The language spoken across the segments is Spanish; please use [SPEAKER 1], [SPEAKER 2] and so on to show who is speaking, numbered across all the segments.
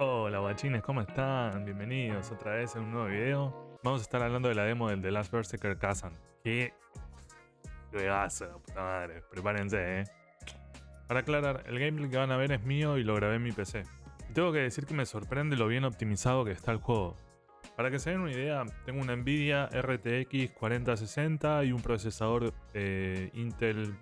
[SPEAKER 1] Hola guachines, ¿cómo están? Bienvenidos otra vez en un nuevo video. Vamos a estar hablando de la demo del The Last Berserker Kazan. ¡Qué juegazo, puta madre! Prepárense, Para aclarar, el gameplay que van a ver es mío y lo grabé en mi PC. Y tengo que decir que me sorprende lo bien optimizado que está el juego. Para que se den una idea, tengo una Nvidia RTX 4060 y un procesador Intel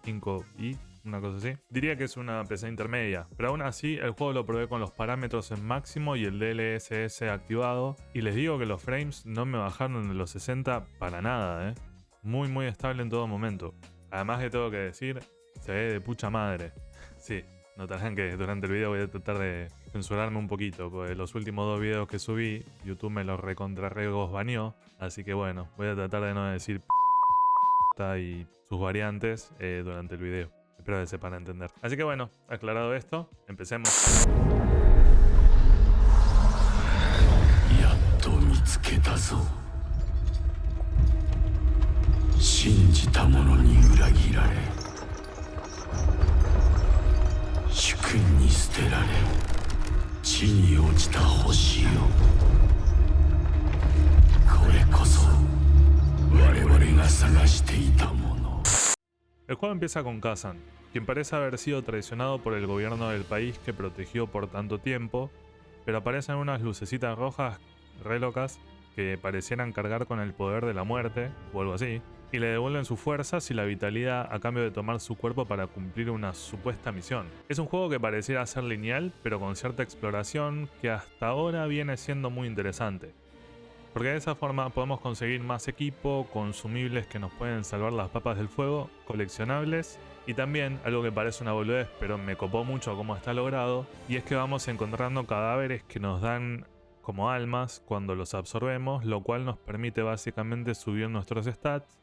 [SPEAKER 1] 5i, una cosa así. Diría que es una PC intermedia, pero aún así el juego lo probé con los parámetros en máximo y el DLSS activado, y les digo que los frames no me bajaron de los 60 para nada, muy estable en todo momento. Además que tengo que decir, se ve de pucha madre. Sí, notarán que durante el video voy a tratar de censurarme un poquito, porque los últimos dos videos que subí, YouTube me los recontrarregos baneó, así que bueno, voy a tratar de no decir y sus variantes durante el video. Espero que sepan entender. Así que bueno, aclarado esto, empecemos.
[SPEAKER 2] やっと見つけたぞ。信じた者に裏切られ、主君に捨てられ、地に落ちた星よ。これこそ我々が探していたもの。
[SPEAKER 1] El juego empieza con Kazan, quien parece haber sido traicionado por el gobierno del país que protegió por tanto tiempo, pero aparecen unas lucecitas rojas re locas que parecieran cargar con el poder de la muerte, o algo así, y le devuelven sus fuerzas y la vitalidad a cambio de tomar su cuerpo para cumplir una supuesta misión. Es un juego que pareciera ser lineal, pero con cierta exploración que hasta ahora viene siendo muy interesante. Porque de esa forma podemos conseguir más equipo, consumibles que nos pueden salvar las papas del fuego, coleccionables, y también, algo que parece una boludez pero me copó mucho cómo está logrado, y es que vamos encontrando cadáveres que nos dan como almas cuando los absorbemos, lo cual nos permite básicamente subir nuestros stats,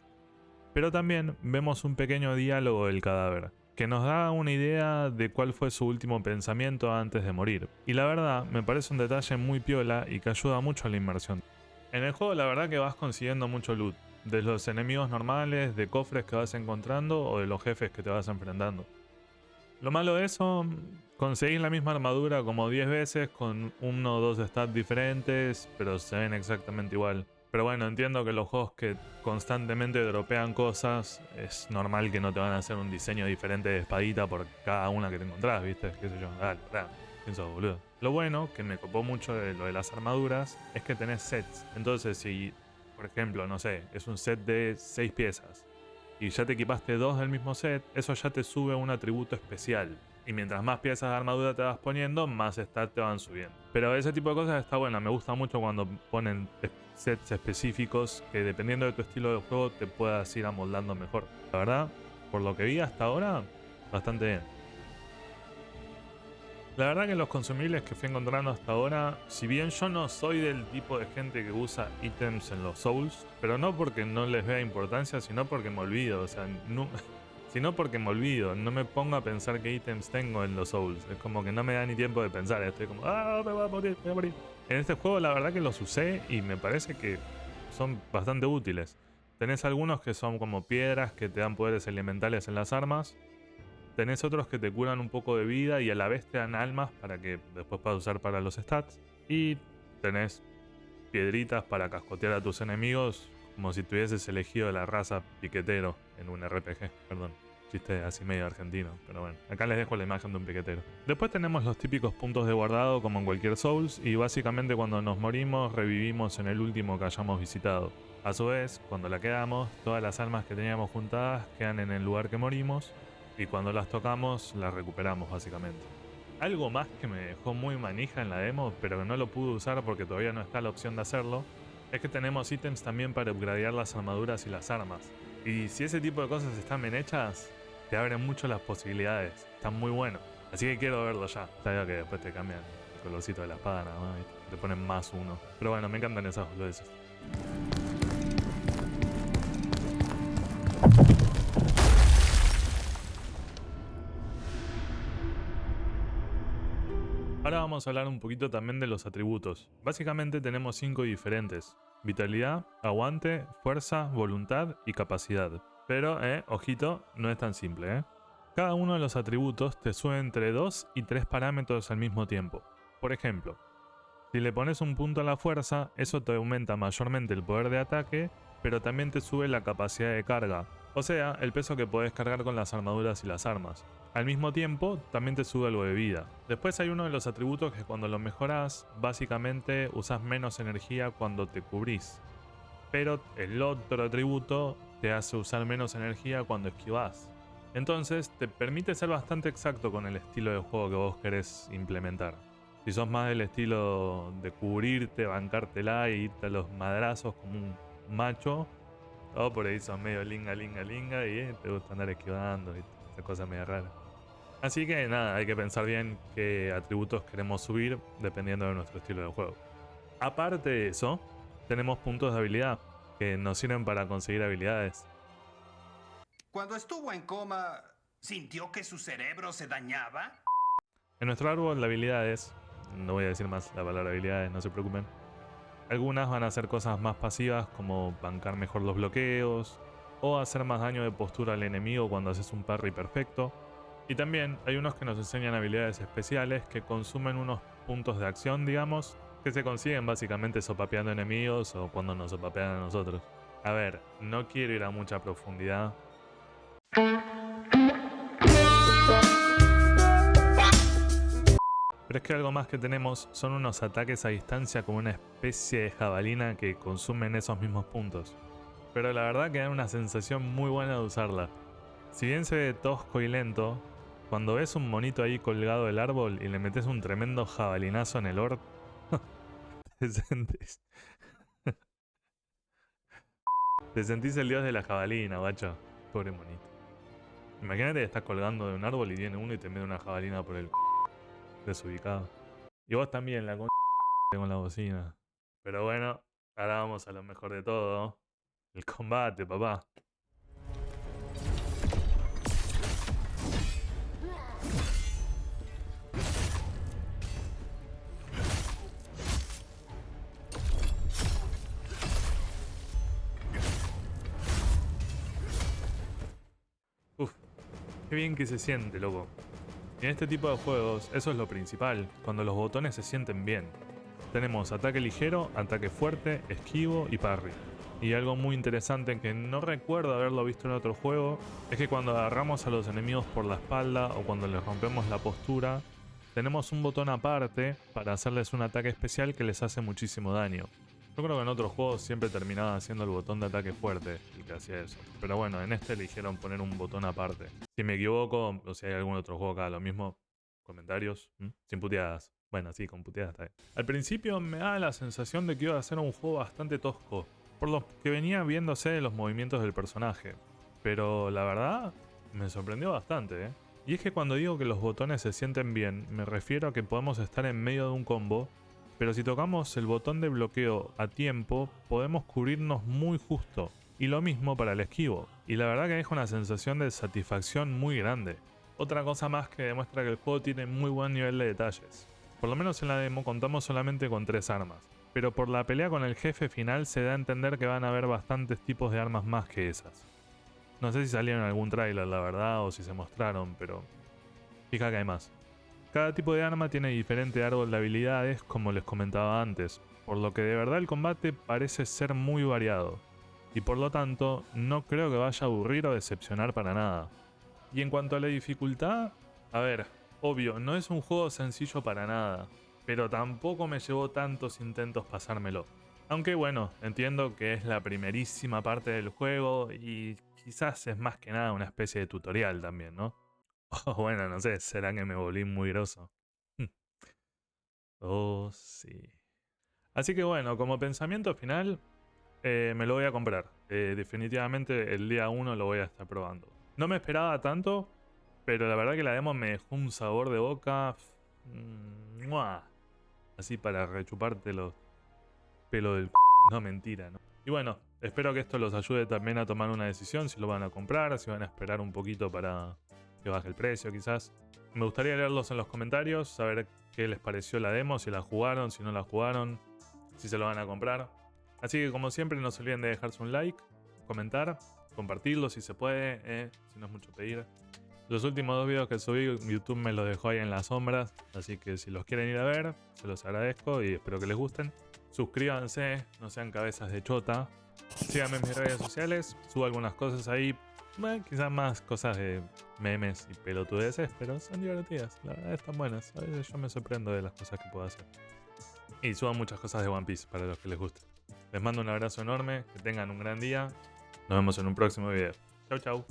[SPEAKER 1] pero también vemos un pequeño diálogo del cadáver, que nos da una idea de cuál fue su último pensamiento antes de morir. Y la verdad, me parece un detalle muy piola y que ayuda mucho a la inmersión. En el juego la verdad que vas consiguiendo mucho loot, de los enemigos normales, de cofres que vas encontrando o de los jefes que te vas enfrentando. Lo malo de eso, conseguís la misma armadura como 10 veces con uno o dos stats diferentes, pero se ven exactamente igual. Pero bueno, entiendo que los juegos que constantemente dropean cosas, es normal que no te van a hacer un diseño diferente de espadita por cada una que te encontrás, ¿viste? Qué sé yo, dale, pienso, boludo. Lo bueno, que me copó mucho de lo de las armaduras, es que tenés sets. Entonces si, por ejemplo, no sé, es un set de 6 piezas y ya te equipaste 2 del mismo set, eso ya te sube un atributo especial. Y mientras más piezas de armadura te vas poniendo, más stats te van subiendo. Pero ese tipo de cosas está buena, me gusta mucho cuando ponen sets específicos que dependiendo de tu estilo de juego te puedas ir amoldando mejor. La verdad, por lo que vi hasta ahora, bastante bien. La verdad que los consumibles que fui encontrando hasta ahora, si bien yo no soy del tipo de gente que usa ítems en los Souls, pero no porque no les vea importancia, sino porque me olvido, o sea, sino porque me olvido, no me pongo a pensar qué ítems tengo en los Souls, es como que no me da ni tiempo de pensar, estoy como, me voy a morir, me voy a morir. En este juego la verdad que los usé y me parece que son bastante útiles. Tenés algunos que son como piedras que te dan poderes elementales en las armas. Tenés otros que te curan un poco de vida y a la vez te dan almas para que después puedas usar para los stats. Y tenés piedritas para cascotear a tus enemigos como si tuvieses elegido la raza piquetero en un RPG. Perdón, chiste así medio argentino, pero bueno. Acá les dejo la imagen de un piquetero. Después tenemos los típicos puntos de guardado como en cualquier Souls y básicamente cuando nos morimos revivimos en el último que hayamos visitado. A su vez, cuando la quedamos, todas las almas que teníamos juntadas quedan en el lugar que morimos. Y cuando las tocamos, las recuperamos básicamente. Algo más que me dejó muy manija en la demo, pero que no lo pude usar porque todavía no está la opción de hacerlo, es que tenemos ítems también para upgradear las armaduras y las armas. Y si ese tipo de cosas están bien hechas, te abren mucho las posibilidades. Están muy buenos. Así que quiero verlo ya. Sabía que después te cambian el colorcito de la espada nada más, ¿viste? Te ponen +1. Pero bueno, me encantan esas boludeces. Ahora vamos a hablar un poquito también de los atributos. Básicamente tenemos 5 diferentes: vitalidad, aguante, fuerza, voluntad y capacidad. Pero, ojito, no es tan simple, Cada uno de los atributos te sube entre 2 y 3 parámetros al mismo tiempo. Por ejemplo, si le pones un punto a la fuerza, eso te aumenta mayormente el poder de ataque, pero también te sube la capacidad de carga, o sea, el peso que podés cargar con las armaduras y las armas. Al mismo tiempo, también te sube algo de vida. Después hay uno de los atributos que cuando lo mejoras, básicamente usas menos energía cuando te cubrís. Pero el otro atributo te hace usar menos energía cuando esquivás. Entonces, te permite ser bastante exacto con el estilo de juego que vos querés implementar. Si sos más del estilo de cubrirte, bancártela y irte a los madrazos como un macho, o por ahí sos medio linga y te gusta andar esquivando y esa cosa media rara. Así que nada, hay que pensar bien qué atributos queremos subir dependiendo de nuestro estilo de juego. Aparte de eso, tenemos puntos de habilidad que nos sirven para conseguir habilidades.
[SPEAKER 3] Cuando estuvo en coma, ¿sintió que su cerebro se dañaba?
[SPEAKER 1] En nuestro árbol de habilidades, no voy a decir más la palabra habilidades, no se preocupen. Algunas van a hacer cosas más pasivas como bancar mejor los bloqueos o hacer más daño de postura al enemigo cuando haces un parry perfecto. Y también hay unos que nos enseñan habilidades especiales que consumen unos puntos de acción, digamos, que se consiguen básicamente sopapeando enemigos o cuando nos sopapean a nosotros. A ver, no quiero ir a mucha profundidad. Pero es que algo más que tenemos son unos ataques a distancia como una especie de jabalina que consumen esos mismos puntos. Pero la verdad que da una sensación muy buena de usarla. Si bien se ve tosco y lento, cuando ves un monito ahí colgado del árbol y le metes un tremendo jabalinazo en el orto, te sentís... te sentís el dios de la jabalina, guacho. Pobre monito. Imagínate que estás colgando de un árbol y viene uno y te mete una jabalina por el desubicado. Y vos también, la con la bocina. Pero bueno, ahora vamos a lo mejor de todo. El combate, papá. Uf, qué bien que se siente, loco. Y en este tipo de juegos, eso es lo principal, cuando los botones se sienten bien. Tenemos ataque ligero, ataque fuerte, esquivo y parry. Y algo muy interesante que no recuerdo haberlo visto en otro juego, es que cuando agarramos a los enemigos por la espalda o cuando les rompemos la postura, tenemos un botón aparte para hacerles un ataque especial que les hace muchísimo daño. Yo creo que en otros juegos siempre terminaba haciendo el botón de ataque fuerte el que hacía eso. Pero bueno, en este eligieron poner un botón aparte. Si me equivoco, o si hay algún otro juego que haga lo mismo, comentarios, sin puteadas. Bueno, sí, con puteadas está bien. Al principio me da la sensación de que iba a ser un juego bastante tosco, por lo que venía viéndose los movimientos del personaje. Pero la verdad, me sorprendió bastante, ¿eh? Y es que cuando digo que los botones se sienten bien, me refiero a que podemos estar en medio de un combo, pero si tocamos el botón de bloqueo a tiempo, podemos cubrirnos muy justo. Y lo mismo para el esquivo. Y la verdad que deja una sensación de satisfacción muy grande. Otra cosa más que demuestra que el juego tiene muy buen nivel de detalles. Por lo menos en la demo contamos solamente con 3 armas. Pero por la pelea con el jefe final se da a entender que van a haber bastantes tipos de armas más que esas. No sé si salieron en algún tráiler la verdad o si se mostraron, pero fija que hay más. Cada tipo de arma tiene diferente árbol de habilidades, como les comentaba antes, por lo que de verdad el combate parece ser muy variado, y por lo tanto no creo que vaya a aburrir o decepcionar para nada. Y en cuanto a la dificultad, a ver, obvio, no es un juego sencillo para nada, pero tampoco me llevó tantos intentos pasármelo. Aunque bueno, entiendo que es la primerísima parte del juego y quizás es más que nada una especie de tutorial también, ¿no? Oh, bueno, no sé, ¿será que me volví muy groso? Oh, sí. Así que bueno, como pensamiento final, me lo voy a comprar. Definitivamente el día 1 lo voy a estar probando. No me esperaba tanto, pero la verdad que la demo me dejó un sabor de boca. ¡Mua! Así para rechuparte los pelos del c***. No, mentira, ¿no? Y bueno, espero que esto los ayude también a tomar una decisión, si lo van a comprar, si van a esperar un poquito para que baje el precio quizás. Me gustaría leerlos en los comentarios, saber qué les pareció la demo, si la jugaron, si no la jugaron, si se lo van a comprar. Así que como siempre no se olviden de dejarse un like, comentar, compartirlo si se puede, si no es mucho pedir. Los últimos 2 videos que subí, YouTube me los dejó ahí en las sombras, así que si los quieren ir a ver, se los agradezco y espero que les gusten. Suscríbanse, no sean cabezas de chota. Síganme en mis redes sociales, subo algunas cosas ahí, quizás más cosas de memes y pelotudeces, pero son divertidas, la verdad están buenas. A veces yo me sorprendo de las cosas que puedo hacer. Y subo muchas cosas de One Piece para los que les guste. Les mando un abrazo enorme, que tengan un gran día. Nos vemos en un próximo video. Chau chau.